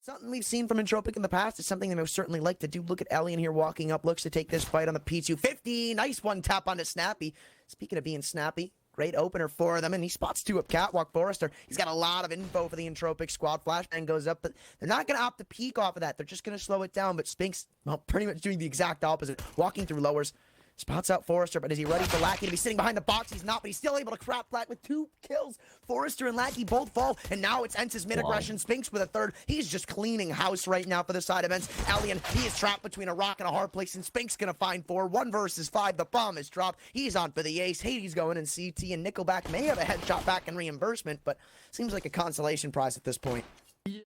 Something we've seen from Entropiq in the past is something they most certainly like to do. Look at Elian here walking up, looks to take this fight on the P250. Nice one tap onto Snappi. Speaking of being snappy, great opener for them, and he spots two up catwalk. Forrester, he's got a lot of info for the Entropiq squad. Flashbang goes up, but they're not going to opt to peek off of that. They're just going to slow it down, but Spinx, well, pretty much doing the exact opposite. Walking through lowers. Spots out Forrester, but is he ready for Lackey to be sitting behind the box? He's not, but he's still able to crap Black with 2 kills. Forrester and Lackey both fall, and now it's ENCE's mid-aggression. Spinx with a third. He's just cleaning house right now for the side of ENCE. Elian, he is trapped between a rock and a hard place, and Spinx gonna find 4. 1 versus 5. The bomb is dropped. He's on for the ace. Hades going in CT, and NickelBack may have a headshot back in reimbursement, but seems like a consolation prize at this point.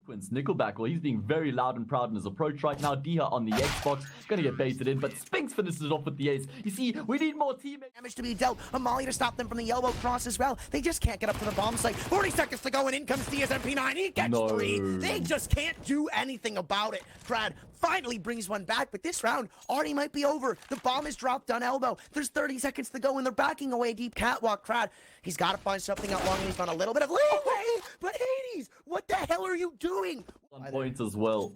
NickelBack, well, he's being very loud and proud in his approach right now. Dycha on the Xbox, gonna get baited in, but Spinx finishes it off with the ace. You see, we need more teammates. Damage to be dealt. A molly to stop them from the elbow cross as well. They just can't get up to the bomb site. 40 seconds to go, and in comes DSMP9. He gets 3. They just can't do anything about it. Krad finally brings one back, but this round already might be over. The bomb is dropped on elbow. There's 30 seconds to go, and they're backing away deep catwalk. Krad, he's got to find something out long, and he's found a little bit of leeway. But Hades, what the hell are you doing? On points as well.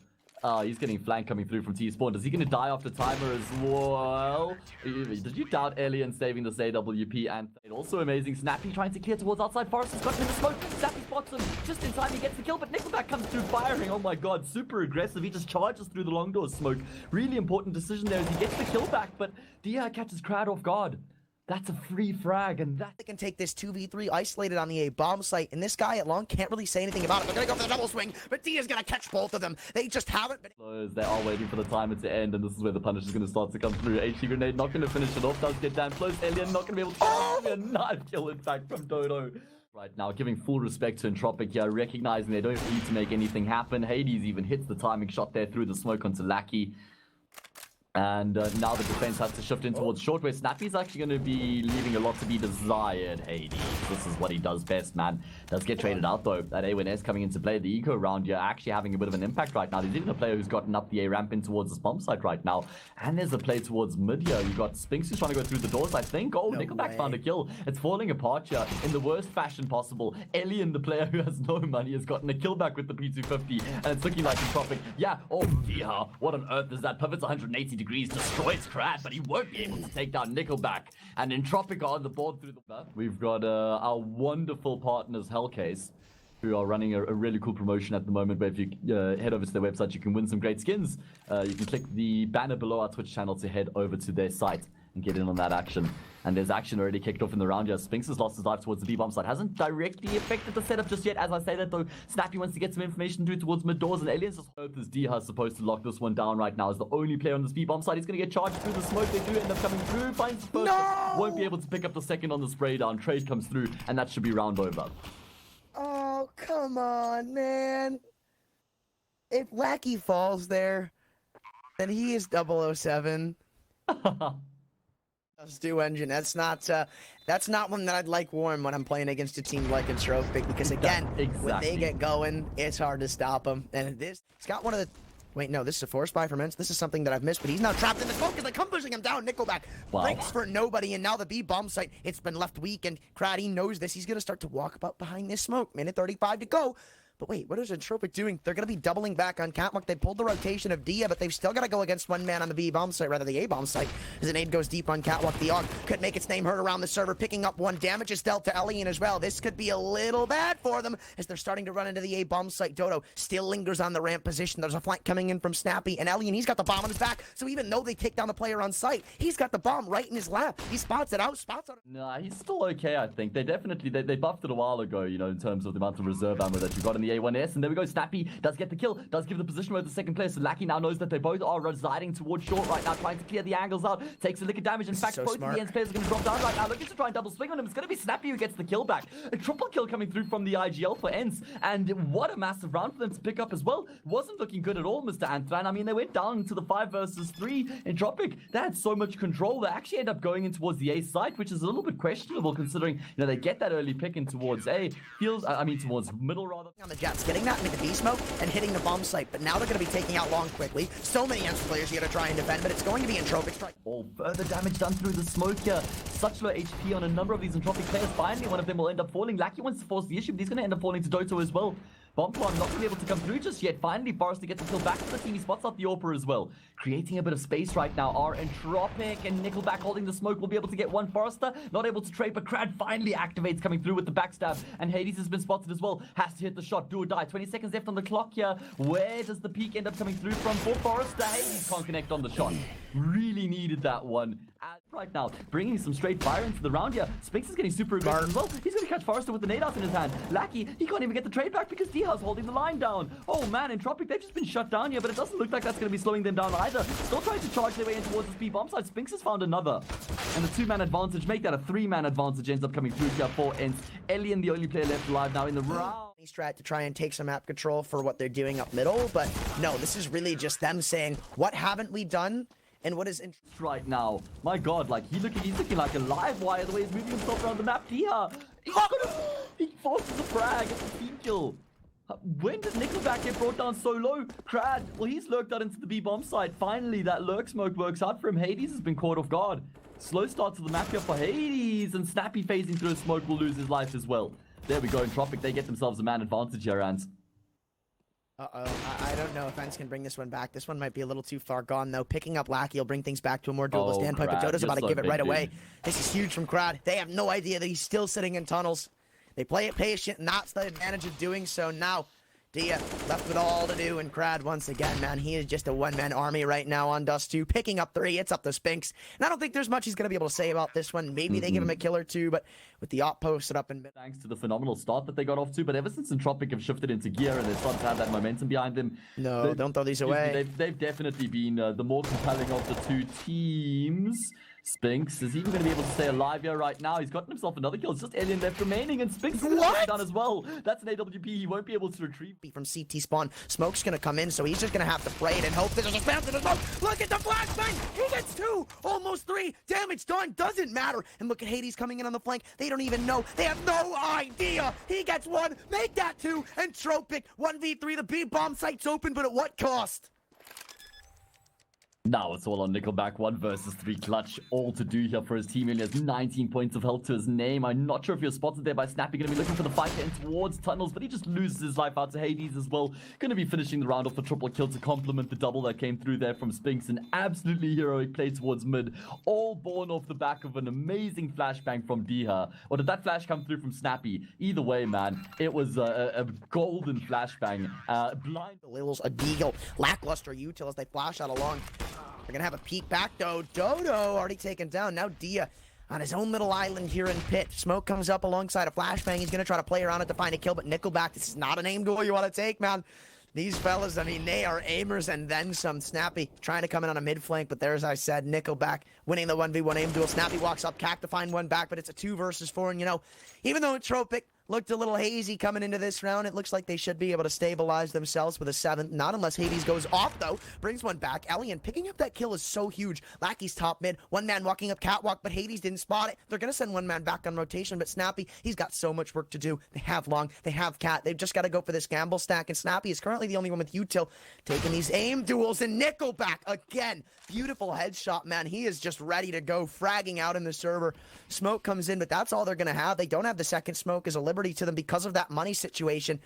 He's getting flank coming through from T-Spawn. Is he going to die off the timer as well? Did you doubt Elian saving this AWP? And also amazing. Snappi trying to clear towards outside. Forrest has got him in the smoke. Snappi spots him just in time. He gets the kill, but NickelBack comes through firing. Oh my god, super aggressive. He just charges through the long door smoke. Really important decision there as he gets the kill back, but Dycha catches Krad off guard. That's a free frag, and that... They can take this 2v3 isolated on the A bomb site, and this guy at long can't really say anything about it. They're gonna go for the double swing, but Dycha's gonna catch both of them. They just haven't been... They are waiting for the timer to end, and this is where the punish is gonna start to come through. HE grenade not gonna finish it off, does get damn close. Elian not gonna be able to... A knife kill, in fact, from Doto. Right now, giving full respect to Entropiq here, recognizing they don't need to make anything happen. Hades even hits the timing shot there through the smoke onto Lackey. And now the defense has to shift in towards short, where Snappi's actually going to be leaving a lot to be desired. Hades, this is what he does best, man. Does get traded out, though. That A1S coming into play. The eco round here actually having a bit of an impact right now. There's even a player who's gotten up the A ramp in towards this bomb site right now. And there's a play towards mid here. You've got Spinx who's trying to go through the doors, I think. Oh, no NickelBack found a kill. It's falling apart here in the worst fashion possible. Elian, the player who has no money, has gotten a kill back with the P250. And it's looking like Entropiq. Yeah, oh, Dycha. What on earth is that? Pivots 180 degrees, destroys Krad, but he won't be able to take down NickelBack. And Entropiq are on the board through the... We've got our wonderful partners, Hellcase, who are running a really cool promotion at the moment, where if you head over to their website, you can win some great skins. You can click the banner below our Twitch channel to head over to their site and get in on that action. And there's action already kicked off in the round here. Spinx has lost his life towards the B-bomb side. Hasn't directly affected the setup just yet. As I say that, though, Snappi wants to get some information through towards mid-doors, and Aliens just hope this Dycha is supposed to lock this one down right now. As the only player on this B-bomb side, he's going to get charged through the smoke. They do end up coming through. Finds the first. No! Won't be able to pick up the second on the spray down. Trade comes through, and that should be round over. Oh, come on, man. If Lackey falls there, then he is 007. Let's do engine. That's not one that I'd like warm when I'm playing against a team like Entropiq, because again, when they get going, it's hard to stop them. And this, he's got one of the... Wait, no, this is a force buy from ENCE. This is something that I've missed, but he's now trapped in the smoke, and they come pushing him down. NickelBack breaks for nobody, and now the B bomb site, it's been left weak, and Krad, he knows this. He's going to start to walk about behind this smoke. Minute 35 to go. But wait, what is Entropiq doing? They're going to be doubling back on catwalk. They pulled the rotation of Dycha, but they've still got to go against one man on the B bomb site, rather the A bomb site. As an aid goes deep on catwalk, the AUG could make its name heard around the server, picking up 1 damage is dealt to Elian as well. This could be a little bad for them as they're starting to run into the A bomb site. Doto still lingers on the ramp position. There's a flank coming in from Snappi, and Elian, he's got the bomb on his back. So even though they take down the player on site, he's got the bomb right in his lap. He spots it out, spots it. Nah, he's still okay, I think. They definitely, they buffed it a while ago, you know, in terms of the amount of reserve ammo that you got in the A1S, and there we go. Snappi does get the kill, does give the position with the second player, so Lackey now knows that they both are residing towards short right now, trying to clear the angles out, takes a lick of damage. In fact, both of the ENCE players are going to drop down right now, looking to try and double swing on him. It's going to be Snappi who gets the kill back. A triple kill coming through from the IGL for ENCE, and what a massive round for them to pick up as well. Wasn't looking good at all, Mr. Anthran. I mean, they went down to the 5 versus 3 Entropiq. They had so much control, they actually end up going in towards the A site, which is a little bit questionable considering, you know, they get that early pick in towards A. Feels, I mean, towards middle rather. On the Jets, getting that into the B smoke and hitting the bomb site, but now they're going to be taking out long quickly. So many ENCE players here to try and defend, but it's going to be Entropiq. All further damage done through the smoke here. Such low HP on a number of these Entropiq players. Finally, one of them will end up falling. Lackey wants to force the issue, but he's going to end up falling to Doto as well. Brollan not going to be able to come through just yet. Finally, Forrester gets the kill back to the team. He spots out the AWPer as well. Creating a bit of space right now are Entropiq and NickelBack holding the smoke. Will be able to get one. Forrester not able to trade, but Krad finally activates, coming through with the backstab. And Hades has been spotted as well. Has to hit the shot. Do or die. 20 seconds left on the clock here. Where does the peak end up coming through from for Forrester? Hades can't connect on the shot. Really needed that one. Right now, bringing some straight fire into the round here. Spinx is getting super aggressive as well. He's going to catch Forrester with the nade out in his hand. Lackey, he can't even get the trade back because dycha's holding the line down. Oh man, Entropiq, they've just been shut down here, but it doesn't look like that's going to be slowing them down either. Still trying to charge their way in towards the speed bomb side. Spinx has found another. And the 2-man advantage, make that a 3-man advantage, ends up coming through here for ENCE. ELIGE, the only player left alive now in the round. Strat to try and take some map control for what they're doing up middle, but no, this is really just them saying, what haven't we done? And what is right now? My God, like he's looking like a live wire the way he's moving himself around the map. dycha, he forces a frag. It's a team kill. When does NickelBack get brought down so low? Krad, well, he's lurked out into the B bomb side. Finally, that lurk smoke works out for him. Hades has been caught off guard. Slow start to the map here for Hades, and Snappi phasing through a smoke will lose his life as well. There we go. Entropiq, they get themselves a man advantage here, ENCE. I don't know if ENCE can bring this one back. This one might be a little too far gone, though. Picking up Lackey will bring things back to a more doable standpoint, but doto's about to give it right away. This is huge from Krad. They have no idea that he's still sitting in tunnels. They play it patient, and that's the advantage of doing so. Now, dycha left with all to do, and Krad once again, man, he is just a one-man army right now on Dust 2, picking up 3. It's up to Spinx, and I don't think there's much he's going to be able to say about this one. Maybe they give him a kill or two, but with the op posted up in mid. Thanks to the phenomenal start that they got off to, but ever since Entropiq have shifted into gear and they started to have that momentum behind them. No, don't throw these away. They've definitely been the more compelling of the two teams. Spinx is even going to be able to stay alive here right now. He's gotten himself another kill. It's just Alien left remaining, and Spinx is done as well. That's an AWP. He won't be able to retrieve. From CT spawn, smoke's going to come in, so he's just going to have to play it and hope there's a spam to the smoke. Look at the flashbang. He gets 2, almost 3. Damage done. Doesn't matter. And look at Hades coming in on the flank. They don't even know. They have no idea. He gets 1. Make that 2. Entropiq 1v3. The B bomb site's open, but at what cost? Now it's all on NickelBack. 1 versus 3 clutch. All to do here for his team. He has 19 points of health to his name. I'm not sure if you're spotted there by Snappi. Going to be looking for the fight in towards tunnels, but he just loses his life out to Hades as well. Going to be finishing the round off the triple kill to complement the double that came through there from Spinx. An absolutely heroic play towards mid. All born off the back of an amazing flashbang from dycha. Or did that flash come through from Snappi? Either way, man, it was a golden flashbang. Blind. Little's a deagle. Lackluster util as they flash out along. They're going to have a peek back, though. Doto already taken down. Now dycha on his own little island here in pit. Smoke comes up alongside a flashbang. He's going to try to play around it to find a kill, but NickelBack, this is not an aim duel you want to take, man. These fellas, I mean, they are aimers and then some. Snappi trying to come in on a mid flank, but there, as I said, NickelBack winning the 1v1 aim duel. Snappi walks up, Cac to find one back, but it's a 2 versus 4. And, you know, even though Entropiq looked a little hazy coming into this round, it looks like they should be able to stabilize themselves with a 7th. Not unless Hades goes off, though. Brings one back. Elian picking up that kill is so huge. Lackey's top mid. 1 man walking up catwalk, but Hades didn't spot it. They're going to send 1 man back on rotation, but Snappi, he's got so much work to do. They have Long. They have Cat. They've just got to go for this gamble stack, and Snappi is currently the only one with util taking these aim duels. And NickelBack, again, beautiful headshot, man. He is just ready to go, fragging out in the server. Smoke comes in, but that's all they're going to have. They don't have the second smoke as a liberty to them because of that money situation.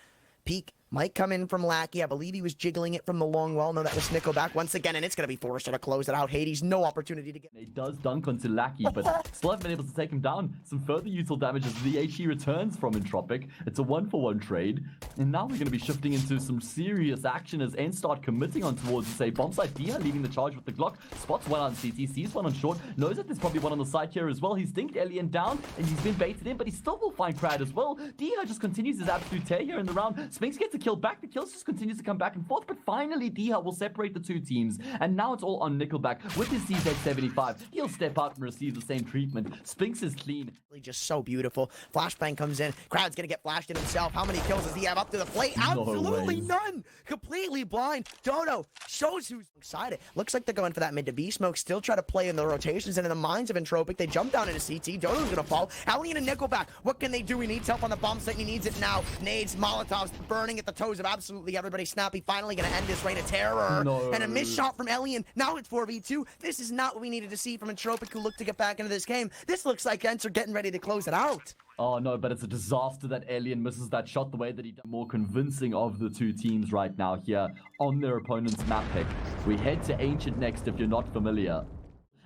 Peek might come in from Lackey. I believe he was jiggling it from the long wall. No, that was NickelBack once again, and it's going to be Forrester to close it out. Hades, no opportunity to get... He does dunk onto Lackey, but still haven't been able to take him down. Some further util damage as the HE returns from Entropiq. It's a 1-for-1 trade, and now we're going to be shifting into some serious action as ENCE start committing on towards, say, bomb site. dycha leading the charge with the Glock. Spots 1 on CT, sees 1 on short, knows that there's probably 1 on the side here as well. He's dinked Alien down, and he's been baited in, but he still will find Krad as well. dycha just continues his absolute tear here in the round. Spinx gets a kill back. The kills just continues to come back and forth, but finally dycha will separate the 2 teams, and now it's all on NickelBack with his CZ75. He'll step out and receive the same treatment. Spinx is clean. Just so beautiful. Flashbang comes in. Krad's gonna get flashed in himself. How many kills does he have up to the plate? Absolutely none. Completely blind. Doto shows who's excited. Looks like they're going for that mid to B smoke. Still try to play in the rotations, and in the minds of Entropiq, they jump down into CT. Doto's gonna fall. Alien and NickelBack, what can they do? He needs help on the bomb site, and he needs it now. Nades, Molotovs burning at the the toes of absolutely everybody. Snappi finally going to end this reign of terror. No. And a missed shot from ELIGE. Now it's 4v2. This is not what we needed to see from Entropiq, who looked to get back into this game. This looks like ENCE are getting ready to close it out. Oh no, but it's a disaster that ELIGE misses that shot the way that he did. More convincing of the two teams right now here on their opponent's map pick. We head to Ancient next if you're not familiar.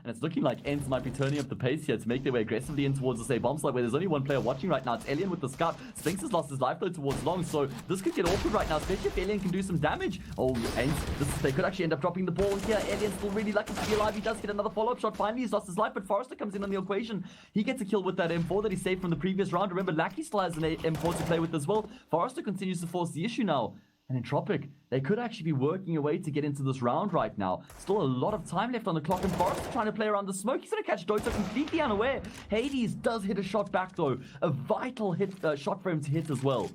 And it's looking like ENCE might be turning up the pace here to make their way aggressively in towards the say bomb site where there's only one player watching right now. It's ELIGE with the scout. Spinx has lost his life though towards long, so this could get awkward right now, especially if ELIGE can do some damage. Oh, ENCE, they could actually end up dropping the ball here. ELIGE's still really lucky to be alive. He does get another follow-up shot. Finally, he's lost his life, but Forrester comes in on the equation. He gets a kill with that M4 that he saved from the previous round. Remember, Lackey still has an M4 to play with as well. Forrester continues to force the issue now. And Entropiq, they could actually be working a way to get into this round right now. Still a lot of time left on the clock, and Forrester trying to play around the smoke. He's going to catch Doto completely unaware. Hades does hit a shot back, though. A vital hit, shot for him to hit as well.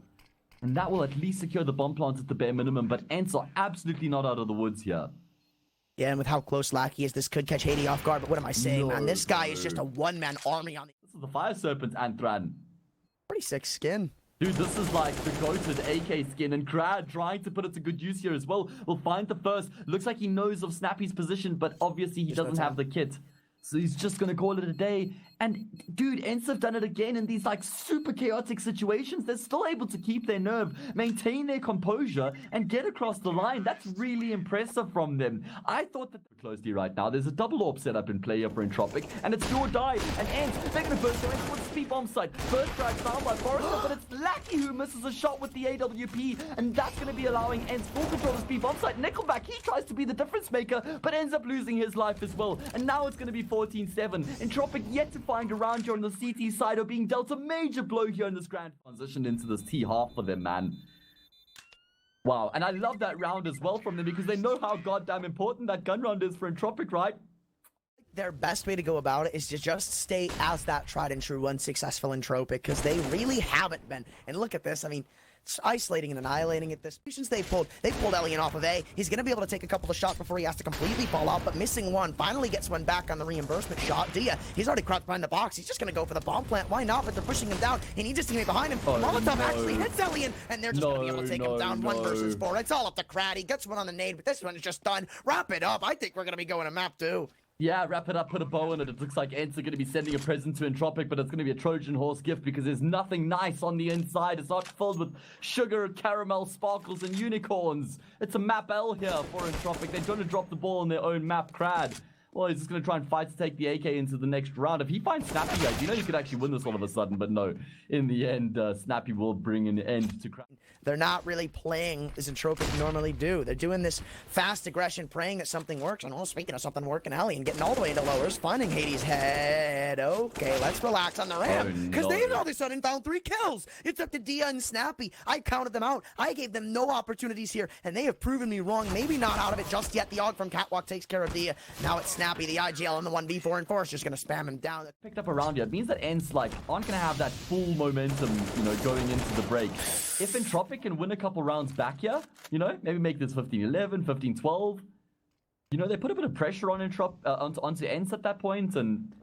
And that will at least secure the bomb plant at the bare minimum, but ENCE are absolutely not out of the woods here. Yeah, and with how close Lackey is, this could catch Hades off guard, but what am I saying, man? This guy is just a one-man army on the... This is the Fire Serpent, Anthran. Pretty sick skin. Dude, this is like the goated AK skin, and Krad trying to put it to good use here as well. Will find the first. Looks like he knows of Snappi's position, but obviously he doesn't have the kit. So he's just going to call it a day. And, dude, ENCE have done it again in these, like, super chaotic situations. They're still able to keep their nerve, maintain their composure, and get across the line. That's really impressive from them. I thought that closely right now. There's a double AWP setup in play here for Entropiq, and it's do or die. And ENCE, they're going to burst their way towards the speed bomb site. First drag found by Forrester, but it's Lackey who misses a shot with the AWP, and that's going to be allowing ENCE full control of the speed bomb site. NickelBack, he tries to be the difference maker, but ends up losing his life as well. And now it's going to be 14-7. Entropiq yet to find around here on the CT side are being dealt a major blow here in this grand transition into this T half for them, man. Wow, and I love that round as well from them because they know how goddamn important that gun round is for Entropiq, right? Their best way to go about it is to just stay as that tried and true unsuccessful Entropiq, because they really haven't been. And look at this, I mean, it's isolating and annihilating at this. Since they pulled ELIGE off of A. He's going to be able to take a couple of shots before he has to completely fall out, but missing one. Finally gets one back on the reimbursement shot. Dycha, he's already crouched behind the box. He's just going to go for the bomb plant. Why not? But they're pushing him down. He needs his teammate behind him. Molotov actually hits ELIGE, and they're just going to be able to take him down 1 versus 4. It's all up to Krad. He gets one on the nade, but this one is just done. Wrap it up. I think we're going to be going to map 2. Yeah, wrap it up, put a bow on it. It looks like ENCE are going to be sending a present to Entropiq, but it's going to be a Trojan horse gift because there's nothing nice on the inside. It's not filled with sugar, caramel, sparkles, and unicorns. It's a map L here for Entropiq. They're going to drop the ball on their own map, Krad. Well, he's just going to try and fight to take the AK into the next round. If he finds Snappi, guys, you know you could actually win this all of a sudden, but no. In the end, Snappi will bring an end to Krad. They're not really playing as Entropiq normally do. They're doing this fast aggression, praying that something works. And, oh, speaking of something working, ELIGE and getting all the way into lowers, finding Hades' head. Okay, let's relax on the ramp. Because they've all of a sudden found 3 kills. It's up to Dycha and Snappi. I counted them out. I gave them no opportunities here, and they have proven me wrong. Maybe not out of it just yet. The AUG from Catwalk takes care of Dycha. Now it's Snappi, the IGL, and the 1v4, and Forrester's going to spam him down. Picked up around here. It means that ENCE, like, aren't going to have that full momentum, you know, going into the break. If Entropiq can win a couple rounds back here, you know, maybe make this 15-11, 15-12. You know, they put a bit of pressure on onto ENCE at that point, and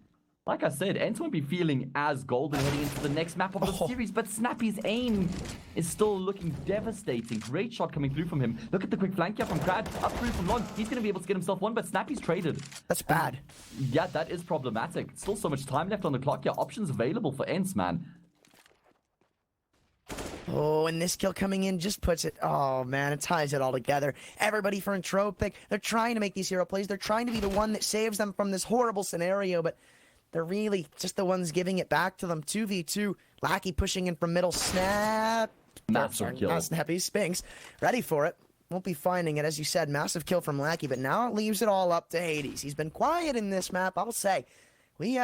like I said, ENCE won't be feeling as golden heading into the next map of the series, but Snappi's aim is still looking devastating. Great shot coming through from him. Look at the quick flank here from Krad, up through from long. He's going to be able to get himself one, but Snappi's traded. That's bad. Yeah, that is problematic. Still so much time left on the clock here. Options available for ENCE, man. Oh, and this kill coming in just puts it, oh man, it ties it all together. Everybody for Entropiq, they're trying to make these hero plays. They're trying to be the one that saves them from this horrible scenario, but they're really just the ones giving it back to them. 2v2, Lackey pushing in from middle, Snap. Massive kill. Not Snappy, Spinx, ready for it. Won't be finding it, as you said, massive kill from Lackey, but now it leaves it all up to Hades. He's been quiet in this map, I'll say. We,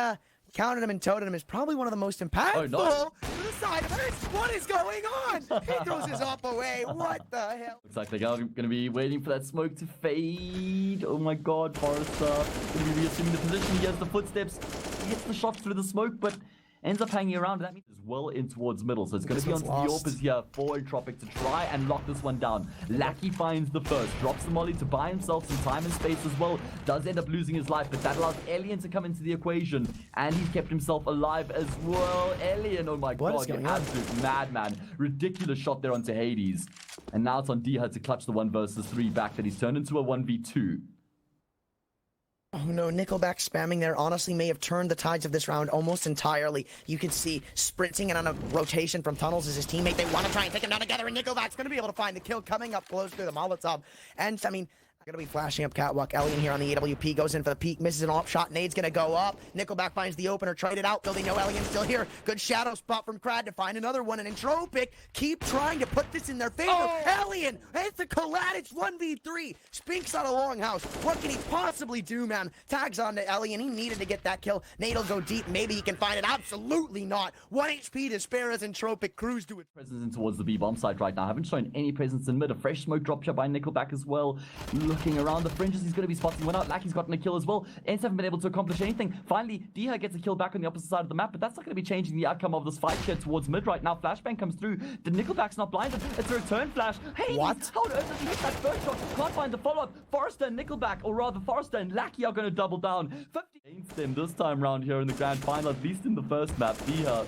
counted him and toted him as probably one of the most impactful to the side of it. What is going on? He throws his AWP away. What the hell? Looks like they're going to be waiting for that smoke to fade. Oh my god, Forrester going to be reassuming the position. He has the footsteps. Hits the shot through the smoke, but ends up hanging around. That means it's well in towards middle. So it's going to be on the Orpers here for Entropiq to try and lock this one down. Lackey finds the first, drops the molly to buy himself some time and space as well. Does end up losing his life, but that allows Alien to come into the equation, and he's kept himself alive as well. Alien, oh my god, an absolute madman. Ridiculous shot there onto Hades. And now it's on dycha to clutch the 1 versus 3 back that he's turned into a 1v2. Oh no, NickelBack spamming there honestly may have turned the tides of this round almost entirely. You can see sprinting and on a rotation from Tunnels is his teammate. They want to try and take him down together, and NickelBack's going to be able to find the kill coming up close through the Molotov. And, I mean, gonna be flashing up catwalk. Alien here on the AWP goes in for the peek, misses an op shot. Nade's gonna go up. NickelBack finds the opener, trade it out. Though they know Alien's still here. Good shadow spot from Krad to find another one. And Entropiq keep trying to put this in their favor. Alien, it's a Colladic 1v3. Spinx on a longhouse. What can he possibly do, man? Tags on to Alien. He needed to get that kill. Nade'll go deep. Maybe he can find it. Absolutely not. 1 HP to spare as Entropiq cruise to it. Presence in towards the B bomb site right now. Haven't shown any presence in mid. A fresh smoke drop shot by NickelBack as well. Looking around the fringes, he's going to be spotting one out. Lackey's gotten a kill as well. ENCE haven't been able to accomplish anything. Finally, dycha gets a kill back on the opposite side of the map, but that's not going to be changing the outcome of this fight here towards mid right now. Flashbang comes through. The NickelBack's not blinded. It's a return flash. Hey, what? How on earth did he hit that first shot? Can't find the follow-up. Forrester and NickelBack, or rather Forrester and Lackey, are going to double down. 50 against them this time round here in the grand final, at least in the first map. dycha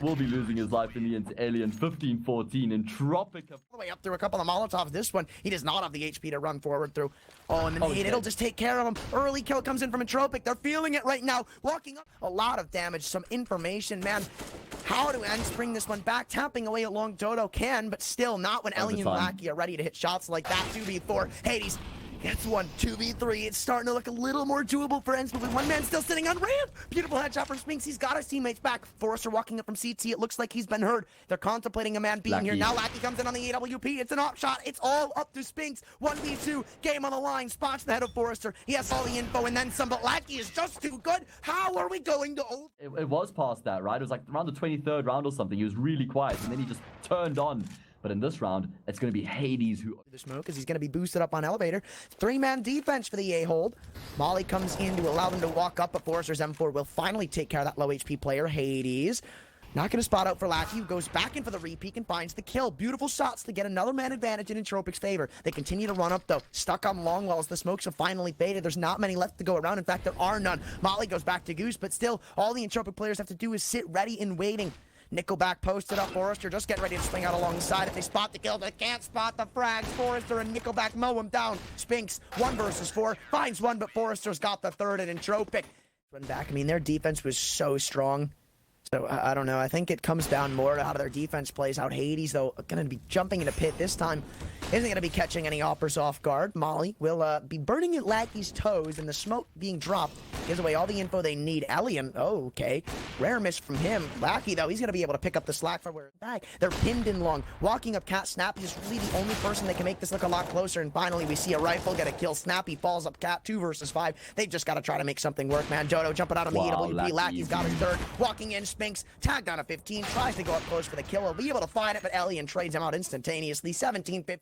will be losing his life in the end to Alien. 15-14. Entropiq all the way up through a couple of Molotovs. This one, he does not have the HP to run forward through. Oh, and then it'll just take care of him. Early kill comes in from Entropiq. They're feeling it right now. Walking up. A lot of damage. Some information, man. How do ENCE bring this one back? Tapping away along Doto can, but still not when Alien and Lackey are ready to hit shots like that. 2v4. Hades gets one. 2v3. It's starting to look a little more doable for ENCE, but with one man still sitting on ramp. Beautiful headshot from Spinx. He's got his teammates back. Forrester walking up from CT. It looks like he's been hurt. They're contemplating a man being here. Now Lackey comes in on the AWP. It's an op shot. It's all up to Spinx. 1v2. Game on the line. Spots the head of Forrester. He has all the info and then some, but Lackey is just too good. How are we going to hold? It was past that, right? It was like around the 23rd round or something. He was really quiet, and then he just turned on. But in this round, it's going to be Hades who... The smoke, because he's going to be boosted up on elevator. 3-man defense for the A-hold. Molly comes in to allow them to walk up, but Forrester's M4 will finally take care of that low HP player, Hades. Not going to spot out for Lackey, who goes back in for the repeat and finds the kill. Beautiful shots to get another man advantage in Entropiq's favor. They continue to run up, though. Stuck on long walls. The smokes have finally faded. There's not many left to go around. In fact, there are none. Molly goes back to Goose, but still, all the Entropiq players have to do is sit ready and waiting. NickelBack posted up. Forrester just getting ready to swing out alongside. If they spot the kill, they can't spot the frags. Forrester and NickelBack mow him down. Spinx, 1 versus 4, finds one, but Forrester's got the third at Entropiq. Run back. I mean, their defense was so strong. So, I don't know. I think it comes down more to how their defense plays out. Hades, though, going to be jumping into pit this time. Isn't going to be catching any oppers off guard. Molly will be burning at Lackey's toes, and the smoke being dropped gives away all the info they need. Alien, oh, okay. Rare miss from him. Lackey, though, he's going to be able to pick up the slack for where it's back. They're pinned in long. Walking up Cat. Snappi is really the only person that can make this look a lot closer, and finally we see a rifle get a kill. Snappi falls up Cat. 2 versus 5. They've just got to try to make something work, man. Doto jumping out on the EWP. Lackey's got his third. Walking in, Spinx tagged on a 15. Tries to go up close for the kill. He'll be able to find it, but Alien trades him out instantaneously. 17-15.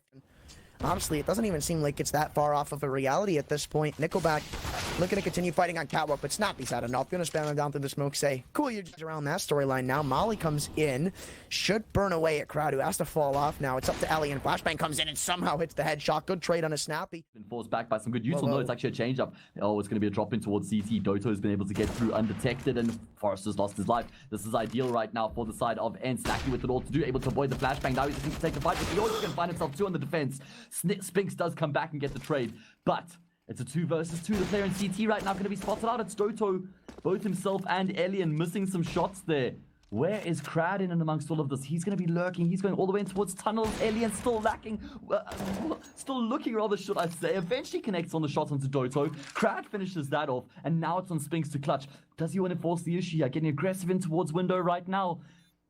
Honestly, it doesn't even seem like it's that far off of a reality at this point. NickelBack looking to continue fighting on catwalk, but Snappi's had enough. Gonna spam him down through the smoke, say, cool, you're just around that storyline now. Molly comes in, should burn away at Krad, who has to fall off now. It's up to Alien. Flashbang comes in and somehow hits the headshot. Good trade on a Snappi. Been forced back by some good useful notes. Actually a change up. Oh, it's going to be a drop in towards CT. Doto's been able to get through undetected, and Forrester's lost his life. This is ideal right now for the side of ENCE. Lackey with it all to do, able to avoid the flashbang. Now he's looking to take the fight, but he always going to find himself 2 on the defense. Spinx does come back and get the trade, but it's a 2 versus 2. The player in CT right now going to be spotted out. It's Doto, both himself and Alien missing some shots there. Where is Krad in and amongst all of this? He's going to be lurking. He's going all the way in towards tunnels. Alien still lacking. Still looking rather, should I say. Eventually connects on the shot onto Doto. Krad finishes that off, and now it's on Spinx to clutch. Does he want to force the issue here? Getting aggressive in towards window right now.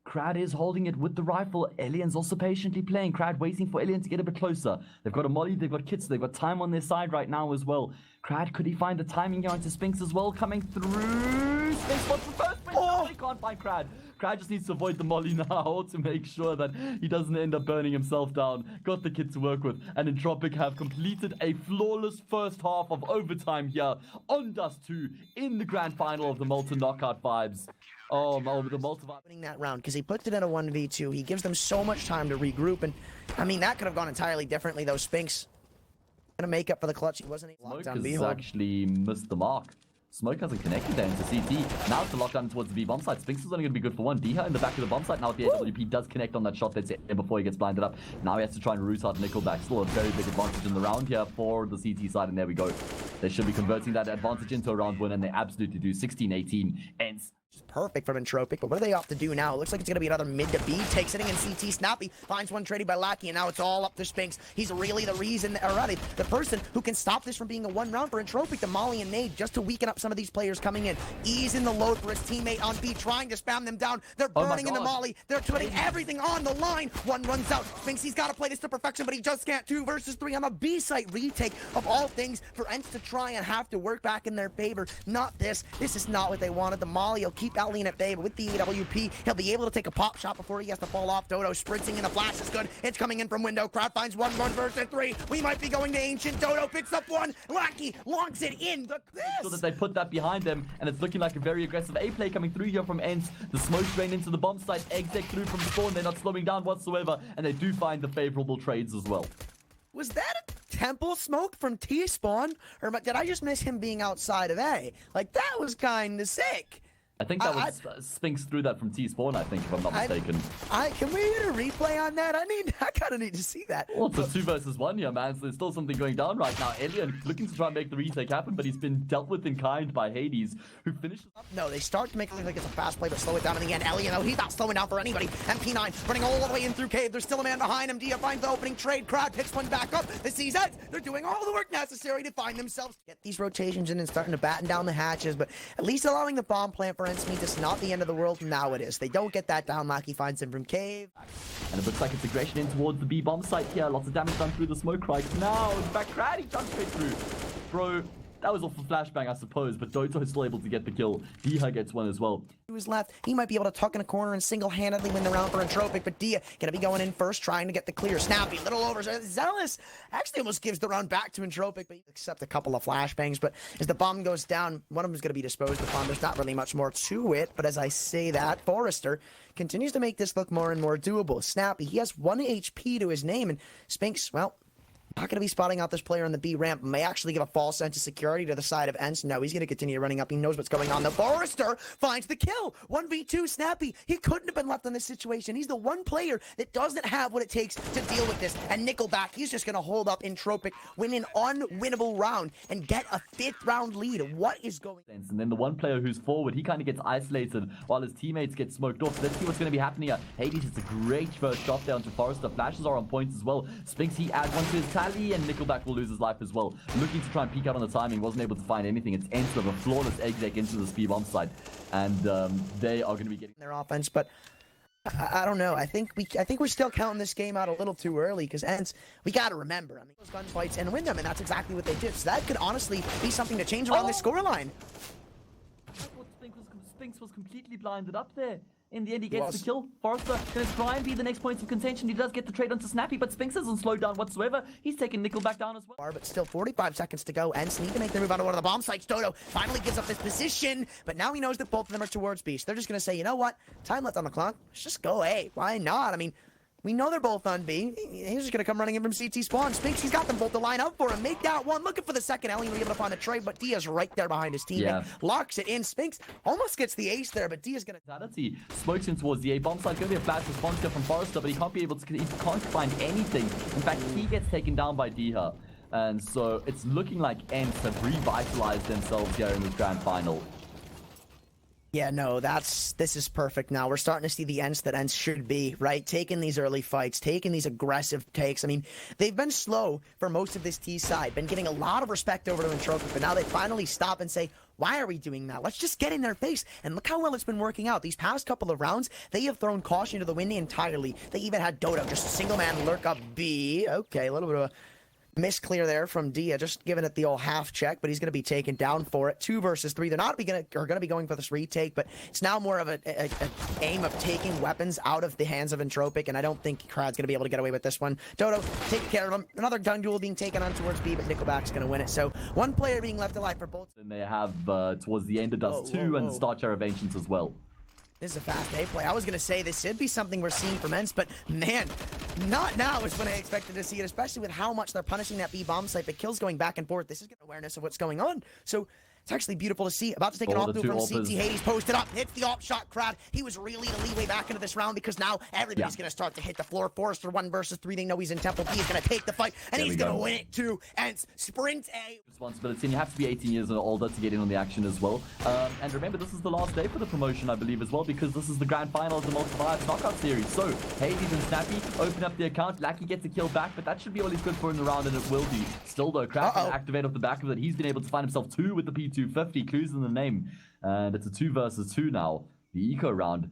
Krad is holding it with the rifle. Alien's also patiently playing. Krad waiting for Alien to get a bit closer. They've got a molly, they've got kits, they've got time on their side right now as well. Krad, could he find the timing here onto Spinx as well? Coming through. Spinx wants the first. Oh! can't find Krad. Krad just needs to avoid the molly now to make sure that he doesn't end up burning himself down. Got the kid to work with, and Entropiq have completed a flawless first half of overtime here on Dust 2 in the grand final of the Malta knockout vibes. Oh, the Malta winning that round because he puts it in a 1v2. He gives them so much time to regroup, and I mean that could have gone entirely differently though. Spinx gonna make up for the clutch. He wasn't locked down. Smoke has actually missed the mark. Smoke hasn't connected there into CT. Now it's a lockdown towards the B bomb site. Spinx is only going to be good for one. Dycha in the back of the bomb site. Now the AWP does connect on that shot that's in before he gets blinded up. Now he has to try and root out NickelBack. Still a very big advantage in the round here for the CT side, and there we go. They should be converting that advantage into a round win, and they absolutely do. 16-18 ends. Perfect from Entropiq, but what do they opt to do now? It looks like it's going to be another mid to B. Take sitting in CT. Snappi finds one traded by Lackey, and now it's all up to Spinx. He's really the reason, already the person who can stop this from being a one round for Entropiq. The molly and nade just to weaken up some of these players coming in. Easing the load for his teammate on B, trying to spam them down. They're burning in the molly. They're putting everything on the line. One runs out. Spinx, he's got to play this to perfection, but he just can't. 2 versus 3 on the B site. Retake of all things for ENCE to try and have to work back in their favor. Not this. This is not what they wanted. The molly will keep Alien at bay, but with the AWP, he'll be able to take a pop shot before he has to fall off. Doto sprinting in, the flash is good. It's coming in from window. Krad finds one versus 3. We might be going to Ancient. Doto picks up one. Lackey longs it in. So that they put that behind them, and it's looking like a very aggressive A play coming through here from ENCE. The smoke drain into the bomb site. Exec through from spawn. They're not slowing down whatsoever, and they do find the favorable trades as well. Was that a temple smoke from T-spawn? Or did I just miss him being outside of A? Like, that was kind of sick. I think that was Spinx threw that from T-spawn, I think, if I'm not mistaken. Can we get a replay on that? I kind of need to see that. Well, it's a 2 versus 1 here, man, so there's still something going down right now. Alien looking to try and make the retake happen, but he's been dealt with in kind by Hades, who finishes up. No, they start to make it look like it's a fast play, but slow it down in the end. Alien, though, he's not slowing down for anybody. MP9 running all the way in through cave. There's still a man behind him. Dia finds the opening trade. Krad picks one back up. The CSGO, they're doing all the work necessary to find themselves. Get these rotations in and starting to batten down the hatches, but at least allowing the bomb plant for ENCE means it's not the end of the world. Now it is. They don't get that down. Lackey finds him from cave. And it looks like it's aggression in towards the B bomb site here. Lots of damage done through the smoke right now. In fact, Krad, he jumps straight through. Bro, that was off the flashbang, I suppose, but Doto is still able to get the kill. Dycha gets one as well. Who's left? He might be able to tuck in a corner and single-handedly win the round for Entropiq, but Dia gonna be going in first, trying to get the clear. Snappi, little over. Zealous actually almost gives the round back to Entropiq, but except a couple of flashbangs. But as the bomb goes down, one of them is gonna be disposed upon. There's not really much more to it, but as I say that, Forrester continues to make this look more and more doable. Snappi, he has 1 HP to his name, and Spinx, well, not going to be spotting out this player on the B ramp. May actually give a false sense of security to the side of ENCE. No, he's going to continue running up. He knows what's going on. The Forrester finds the kill. 1v2 Snappi. He couldn't have been left in this situation. He's the one player that doesn't have what it takes to deal with this. And NickelBack, he's just going to hold up Entropiq, win an unwinnable round, and get a 5th round lead. What is going on? And then the one player who's forward, he kind of gets isolated while his teammates get smoked off. So let's see what's going to be happening here. Hades hits a great first shot there onto Forrester. Flashes are on points as well. Spinx, he adds one to his tally, and NickelBack will lose his life as well. Looking to try and peek out on the timing, wasn't able to find anything. It's ENCE with a flawless exec into the speed bomb side, and they are going to be getting their offense. But I don't know. I think we're still counting this game out a little too early because ENCE, we got to remember, I mean, those gunfights and win them, and that's exactly what they did. So that could honestly be something to change around this scoreline. Spinx was completely blinded up there. In the end, he gets the kill. Forrester going to try and be the next points of contention. He does get the trade onto Snappi, but Spinx doesn't slow down whatsoever. He's taking NickelBack down as well. But still 45 seconds to go. ENCE need to make their move out of one of the bomb sites. Doto finally gives up his position, but now he knows that both of them are towards B. So they're just going to say, you know what? Time left on the clock. Let's just go A. Why not? I mean, we know they're both on B. He's just going to come running in from CT spawn. Spinx, he's got them both to line up for him. Make that one. Looking for the second. Alien will be able to find a trade, but Dia's right there behind his teammate. Yeah. Locks it in. Spinx almost gets the ace there, but Dia's going to... Smokes in towards the A bomb side. Going to be a flash response here from Forrester, but he can't be able to... He can't find anything. In fact, he gets taken down by Dycha. And so it's looking like ENCE have revitalized themselves here in this grand final. Yeah, no, this is perfect now. We're starting to see the ENCE that ENCE should be, right? Taking these early fights, taking these aggressive takes. I mean, they've been slow for most of this T side, been getting a lot of respect over to Entropiq, but now they finally stop and say, why are we doing that? Let's just get in their face. And look how well it's been working out. These past couple of rounds, they have thrown caution to the wind entirely. They even had Doto just single man lurk up B. Okay, a little bit of a Misclear there from Dia, just giving it the old half check, but he's going to be taken down for it. 2 versus 3. They're not going to be going for this retake, but it's now more of an aim of taking weapons out of the hands of Entropiq, and I don't think Krad's going to be able to get away with this one. Doto taking care of him. Another gun duel being taken on towards B, but NickelBack's going to win it. So 1 player being left alive for both. And they have towards the end of Dust 2 and the start share of Ancients as well. This is a fast A play. I was going to say this should be something we're seeing from ENCE, but man, not now is when I expected to see it, especially with how much they're punishing that B bomb site. The kills going back and forth. This is getting awareness of what's going on. So it's actually beautiful to see. About to take an off move from CT. Hades posted up, hits the op shot. Krad, he was really the leeway back into this round because now everybody's going to start to hit the floor. Forrester 1 versus 3. They know he's in Temple B. He's going to take the fight, and he's going to win it too. ENCE sprint A. Responsibility, and you have to be 18 years and older to get in on the action as well. And remember, this is the last day for the promotion, I believe, as well, because this is the grand final of the multi-bias knockout series. So Hades and Snappi open up the account. Lackey gets a kill back, but that should be all he's good for in the round, and it will be. Still, though, Krad can activate off the back of it. He's been able to find himself 2 with the P250. Clues in the name, and it's a 2 versus 2 now. The eco round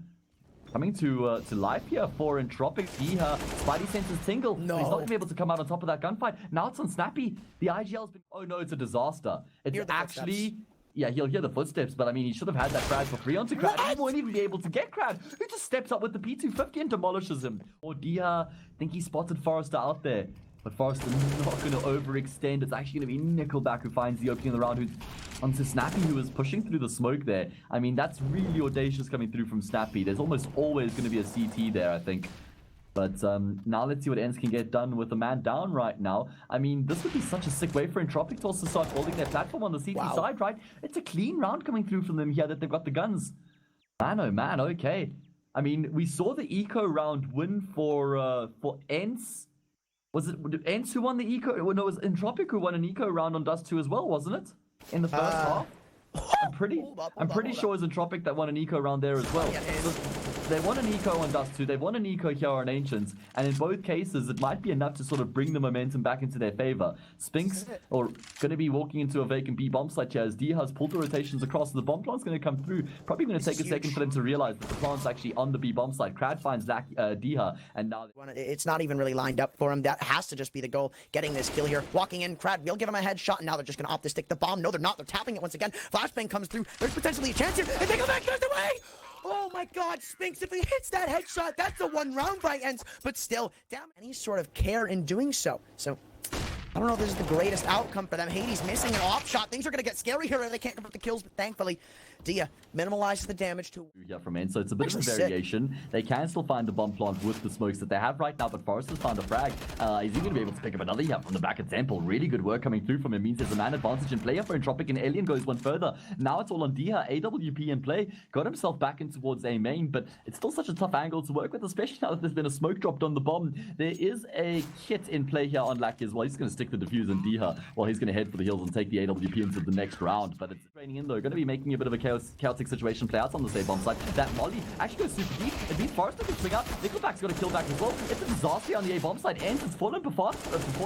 coming to life here for Entropiq. Dycha, Spidey senses tingle. No. He's not going to be able to come out on top of that gunfight. Now it's on Snappi. The IGL's been... Oh no, it's a disaster. It's actually... Yeah, he'll hear the footsteps, but I mean, he should have had that Krad for free onto Krad. He won't even be able to get Krad, who just steps up with the P250 and demolishes him. Or Dycha, I think he spotted Forrester out there. But Forrester not going to overextend. It's actually going to be NickelBack who finds the opening of the round, who's onto Snappi, who is pushing through the smoke there. I mean, that's really audacious coming through from Snappi. There's almost always going to be a CT there, I think. But now let's see what ENCE can get done with a man down right now. I mean, this would be such a sick way for Entropiq to also start holding their platform on the CT side, right? It's a clean round coming through from them here that they've got the guns. Man, oh man, okay. I mean, we saw the eco round win for ENCE. Was it ENCE who won the eco? No, it was Entropiq who won an eco round on Dust 2 as well, wasn't it? In the first half? I'm pretty sure it was Entropiq that won an eco round there as well. Yeah, they won an eco on Dust 2, they won an eco here on Ancients, and in both cases, it might be enough to sort of bring the momentum back into their favor. Spinx are going to be walking into a vacant B bomb site here as Dycha's pulled the rotations across. The bomb plant's going to come through. Probably going to take a second for them to realize that the plant's actually on the B bomb site. Krad finds Dycha, and now... It's not even really lined up for him. That has to just be the goal, getting this kill here. Walking in, Krad will give him a headshot, and now they're just going to opt to stick the bomb. No, they're not. They're tapping it once again. Flashbang comes through. There's potentially a chance here, and NickelBack goes away! Oh my god, Spinx, if he hits that headshot, that's a 1 round by ENCE, but still, damn any sort of care in doing so. So, I don't know if this is the greatest outcome for them. Hades missing an off shot. Things are going to get scary here. They can't convert the kills, but thankfully, Dycha minimalizes the damage to... Yeah, from ENCE, so it's a bit of a variation. They can still find the bomb plant with the smokes that they have right now, but Forrester's found a frag. Is he going to be able to pick up another? Yeah, from the back of Temple. Really good work coming through from him. Means there's a man advantage in play for Entropiq, and Alien goes 1 further. Now it's all on Dycha. AWP in play. Got himself back in towards A main, but it's still such a tough angle to work with, especially now that there's been a smoke dropped on the bomb. There is a kit in play here on Lackey as well. He's going to stick the defuse in Dycha while he's going to head for the heals and take the AWP into the next round. But it's training in though. Going to be making a bit of a chaotic situation play out on the save bomb side. That Molly actually goes super deep. It means Forrester can swing out. NickelBack's got a kill back as well. It's a disaster on the A bomb side. ENCE has fallen before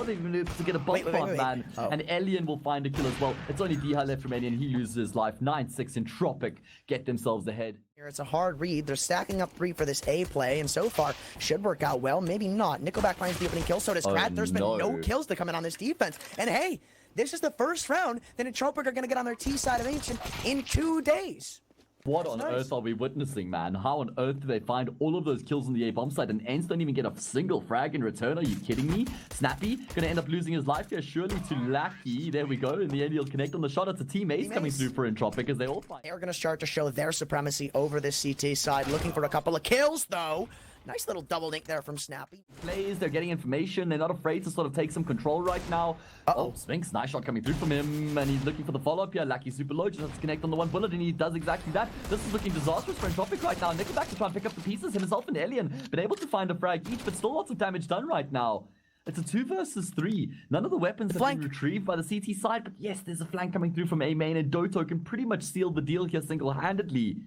they've been able to get a bomb plant, man. And Alien will find a kill as well. It's only Dycha left from Alien. He loses his life. 9-6 Entropiq get themselves ahead. It's a hard read. They're stacking up 3 for this A play, and so far should work out well. Maybe not. NickelBack finds the opening kill. So does Krad. There's been no kills to come in on this defense. And hey, this is the first round that Entropiq are going to get on their T side of Ancient in 2 days. What on earth are we witnessing, man? How on earth do they find all of those kills on the A bomb site and ENCE don't even get a single frag in return? Are you kidding me? Snappi gonna end up losing his life here, surely to Lackey. There we go. In the end, he'll connect on the shot. It's a team ace coming through for Entropiq as they all find. They're gonna start to show their supremacy over this CT side, looking for a couple of kills though. Nice little double dink there from Snappi. Plays, they're getting information. They're not afraid to sort of take some control right now. Oh, Spinx, nice shot coming through from him. And he's looking for the follow-up here. Lackey super low, just has to connect on the 1 bullet, and he does exactly that. This is looking disastrous for Entropiq right now. NickelBack to try and pick up the pieces. Himself and Alien been able to find a frag each, but still lots of damage done right now. It's a 2 versus 3. None of the weapons have been retrieved by the CT side, but yes, there's a flank coming through from A main, and Doto can pretty much seal the deal here single-handedly.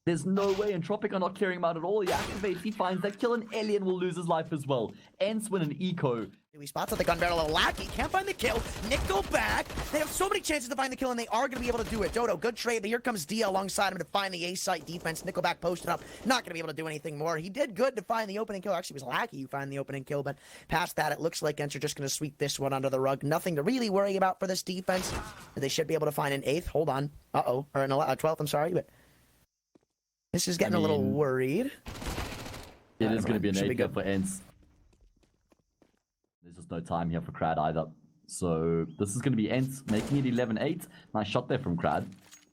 There's no way Entropiq are not clearing him out at all. He activates, he finds that kill, and Alien will lose his life as well. ENCE win an eco. He spots out the gun barrel of Lackey, can't find the kill. NickelBack, they have so many chances to find the kill, and they are going to be able to do it. Doto, good trade, but here comes Dia alongside him to find the A-site defense. NickelBack posted up, not going to be able to do anything more. He did good to find the opening kill. Actually, it was Lackey who found the opening kill, but past that, it looks like ENCE are just going to sweep this one under the rug. Nothing to really worry about for this defense. They should be able to find an 8th. Hold on. Or an 12th, I'm sorry, but this is getting a little worried. It is going to be an 8th for ENCE. There's just no time here for Krad either. So this is going to be ENCE making it 11-8. Nice shot there from Krad.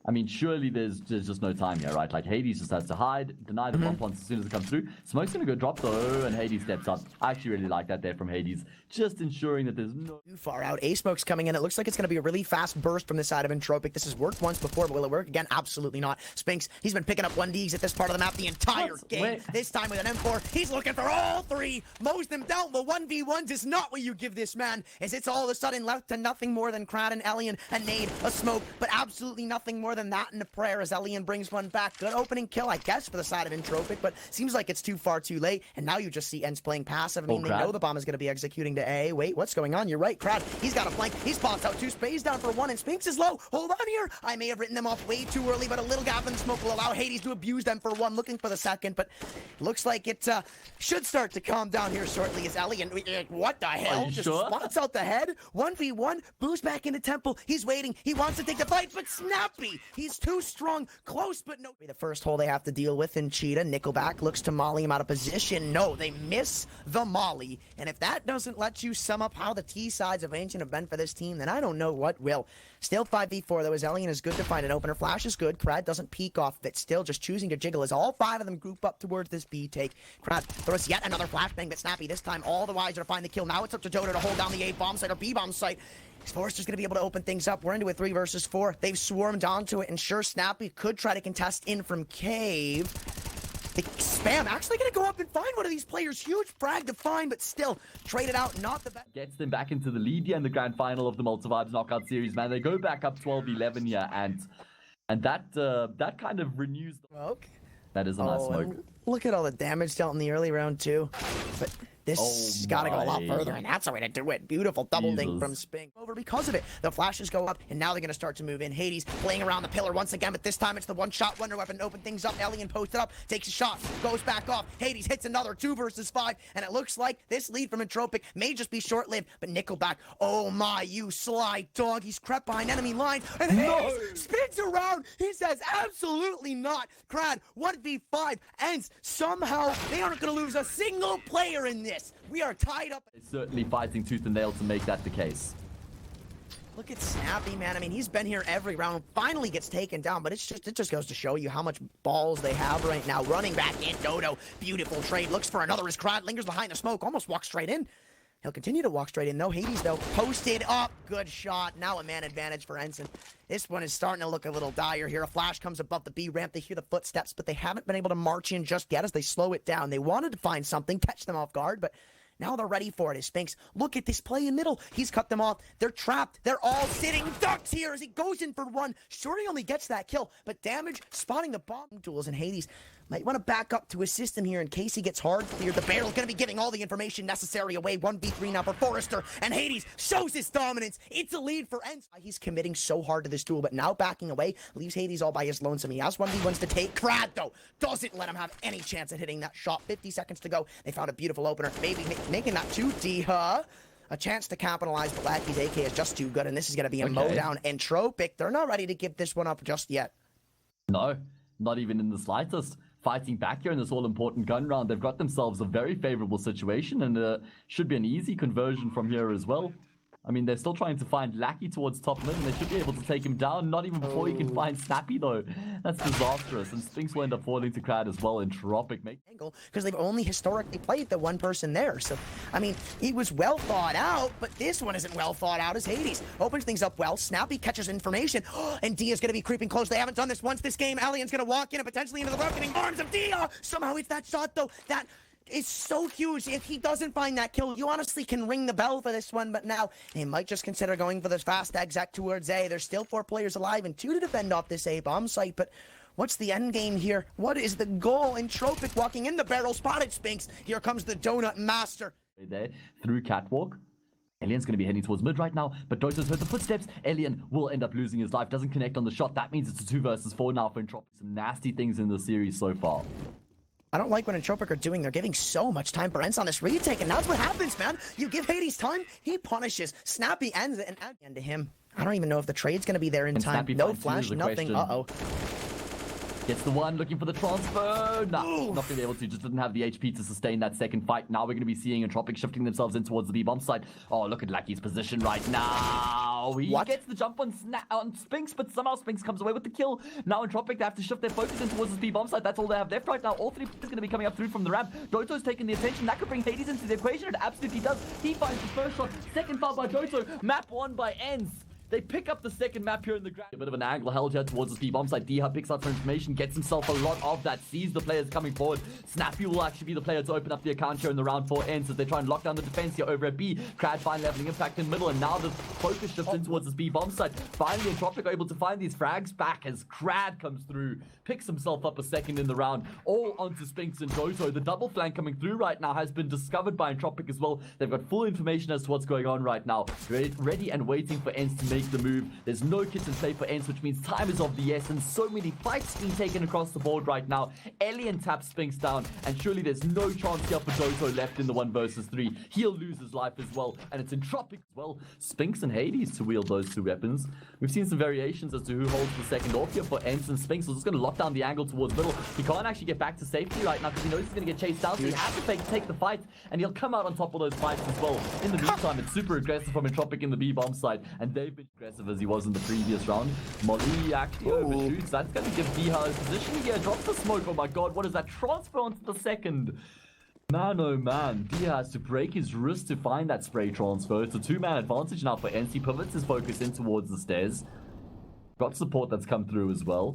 I mean, surely there's just no time here, right? Like, Hades just has to hide, deny the bomb once as soon as it comes through. Smoke's going to go drop, though, and Hades steps up. I actually really like that there from Hades. Just ensuring that there's no... Too far out. A-Smoke's coming in. It looks like it's going to be a really fast burst from the side of Entropiq. This has worked once before, but will it work again? Absolutely not. Spinx, he's been picking up 1Ds at this part of the map the entire game. Wait. This time with an M4, he's looking for all 3. Mows them down. The 1v1s is not what you give this man, as it's all of a sudden left to nothing more than Krad and Elian, a nade, a smoke, but absolutely nothing more than that and a prayer as Elian brings one back. Good opening kill, I guess, for the side of Entropiq, but seems like it's too far too late, and now you just see ENCE playing passive. I mean, they know the bomb is going to be executing to A. Wait, what's going on? You're right, Krad, he's got a flank. He spots out 2, sprays down for 1, and Spinx is low. Hold on here. I may have written them off way too early, but a little gap in the smoke will allow Hades to abuse them for 1, looking for the second, but looks like it should start to calm down here shortly as Elian, what the hell? Just spots out the head. 1v1, boost back into Temple. He's waiting. He wants to take the fight, but Snappi, he's too strong. Close, but no. The first hole they have to deal with in Cheetah. NickelBack looks to molly him out of position. No, they miss the molly. And if that doesn't let you sum up how the T sides of Ancient have been for this team, then I don't know what will. Still 5v4 though, as Elian is good to find an opener. Flash is good. Krad doesn't peek off of it. Still just choosing to jiggle as all 5 of them group up towards this B take. Krad throws yet another flashbang, but Snappi this time all the wiser to find the kill. Now it's up to Doto to hold down the A bomb site or B bomb site. Forrester's going to be able to open things up. We're into a 3 versus 4. They've swarmed onto it, and sure, Snappi could try to contest in from Cave. The spam actually going to go up and find one of these players. Huge frag to find, but still traded out. Not the best. Gets them back into the lead here in the grand final of the Malta Vibes knockout series, man. They go back up 12-11 here, and that kind of renews the smoke. That is a nice smoke. Look at all the damage dealt in the early round too. But this got to go a lot further, and that's the way to do it. Beautiful double dink from Spinx. Over because of it. The flashes go up, and now they're going to start to move in. Hades playing around the pillar once again, but this time it's the one-shot wonder weapon. Open things up. Elian posted up, takes a shot, goes back off. Hades hits another 2 versus 5, and it looks like this lead from Entropiq may just be short-lived, but NickelBack, oh my, you sly dog. He's crept behind enemy line, and Hades spins around. He says, absolutely not. Krad, 1v5 ends. Somehow, they aren't going to lose a single player in this. We are tied up. They're certainly fighting tooth and nail to make that the case. Look at Snappi, man. I mean, he's been here every round. Finally gets taken down, but it just goes to show you how much balls they have right now. Running back in, Doto. Beautiful trade. Looks for another as Krad lingers behind the smoke. Almost walks straight in. He'll continue to walk straight in, though. Hades, though, posted up. Good shot. Now a man advantage for ENCE. This one is starting to look a little dire here. A flash comes above the B ramp. They hear the footsteps, but they haven't been able to march in just yet as they slow it down. They wanted to find something, catch them off guard, but now they're ready for it. As Spinx, look at this play in middle. He's cut them off. They're trapped. They're all sitting ducks here as he goes in for 1. Sure, he only gets that kill, but damage spotting the bomb tools, and Hades might want to back up to assist him here in case he gets hard cleared. The barrel's going to be giving all the information necessary away. 1v3 now for Forrester, and Hades shows his dominance. It's a lead for ENCE. He's committing so hard to this duel, but now backing away leaves Hades all by his lonesome. He has 1v1s to take. Krad, though, doesn't let him have any chance at hitting that shot. 50 seconds to go. They found a beautiful opener. Maybe making that 2 dycha. A chance to capitalize, but Lackey's AK is just too good, and this is going to be a mow down. Entropiq, they're not ready to give this one up just yet. No, not even in the slightest. Fighting back here in this all-important gun round, they've got themselves a very favorable situation, and should be an easy conversion from here as well. I mean, they're still trying to find Lackey towards top mid, and they should be able to take him down, not even before you can find Snappi, though. That's disastrous, and Spinx will end up falling to Krad as well. Entropiq make angle, because they've only historically played the one person there. So, I mean, he was well thought out, but this one isn't well thought out as Hades opens things up well. Snappi catches information, and Dia's going to be creeping close. They haven't done this once this game. Elian's going to walk in and potentially into the broken arms of Dia. Somehow it's that shot, though, that is so huge. If he doesn't find that kill, you honestly can ring the bell for this one, but now they might just consider going for this fast exec towards A. There's still 4 players alive and 2 to defend off this A bomb site, but What's the end game here? What is the goal? Entropiq walking in the barrel, spotted Spinx. Here comes the donut master. There, through catwalk. Alien's going to be heading towards mid right now, but Doto's heard the footsteps. Alien will end up losing his life. Doesn't connect on the shot. That means it's a 2 versus 4 now for Entropiq. Some nasty things in the series so far. I don't like what Entropiq are doing. They're giving so much time for ENCE on this retake, and that's what happens, man. You give Hades time, he punishes. Snappi ends it, and at the end to him. I don't even know if the trade's going to be there in time. Snappi No flash, nothing. Uh-oh. Gets the one, looking for the transfer. Nah, not going to be able to. Just didn't have the HP to sustain that second fight. Now we're going to be seeing Entropiq shifting themselves in towards the B-bomb side. Oh, look at Lucky's position right now. He gets the jump on Spinx, but somehow Spinx comes away with the kill. Now Entropiq, they have to shift their focus in towards the B-bomb side. That's all they have left right now. All 3 players going to be coming up through from the ramp. Doto's taking the attention. That could bring Hades into the equation. It absolutely does. He finds the first shot. Second foul by Doto. Map 1 by ENCE. They pick up the second map here in the ground. A bit of an angle held here towards the B-bomb side. dycha picks up for information, gets himself a lot of that, sees the players coming forward. Snappi will actually be the player to open up the account here in the round 4 ENCE as they try and lock down the defense here over at B. Krad finally leveling impact in middle, and now the focus shifts in towards this B-bomb side. Finally, Entropiq are able to find these frags back as Krad comes through, picks himself up a second in the round, all onto Spinx and Doto. The double flank coming through right now has been discovered by Entropiq as well. They've got full information as to what's going on right now. Ready and waiting for ENCE to make the move. There's no kits in play for ENCE, which means time is of the essence. So many fights being taken across the board right now. Alien taps Spinx down, and surely there's no chance here for Doto left in the 1 versus 3. He'll lose his life as well, and it's Entropiq as well. Spinx and Hades to wield those 2 weapons. We've seen some variations as to who holds the second off here for ENCE, and Spinx is just going to lock down the angle towards middle. He can't actually get back to safety right now because he knows he's going to get chased down, so he has to take the fight, and he'll come out on top of those fights as well. In the meantime, it's super aggressive from Entropiq in the B-bomb side, and they've been aggressive as he was in the previous round. Molly actually overshoots. That's going to give dycha his position here. Drops the smoke. Oh my god, what is that? Transfer onto the second. Man, oh man. dycha has to break his wrist to find that spray transfer. It's a 2-man advantage now for ENCE. He pivots his focus in towards the stairs. Got support that's come through as well.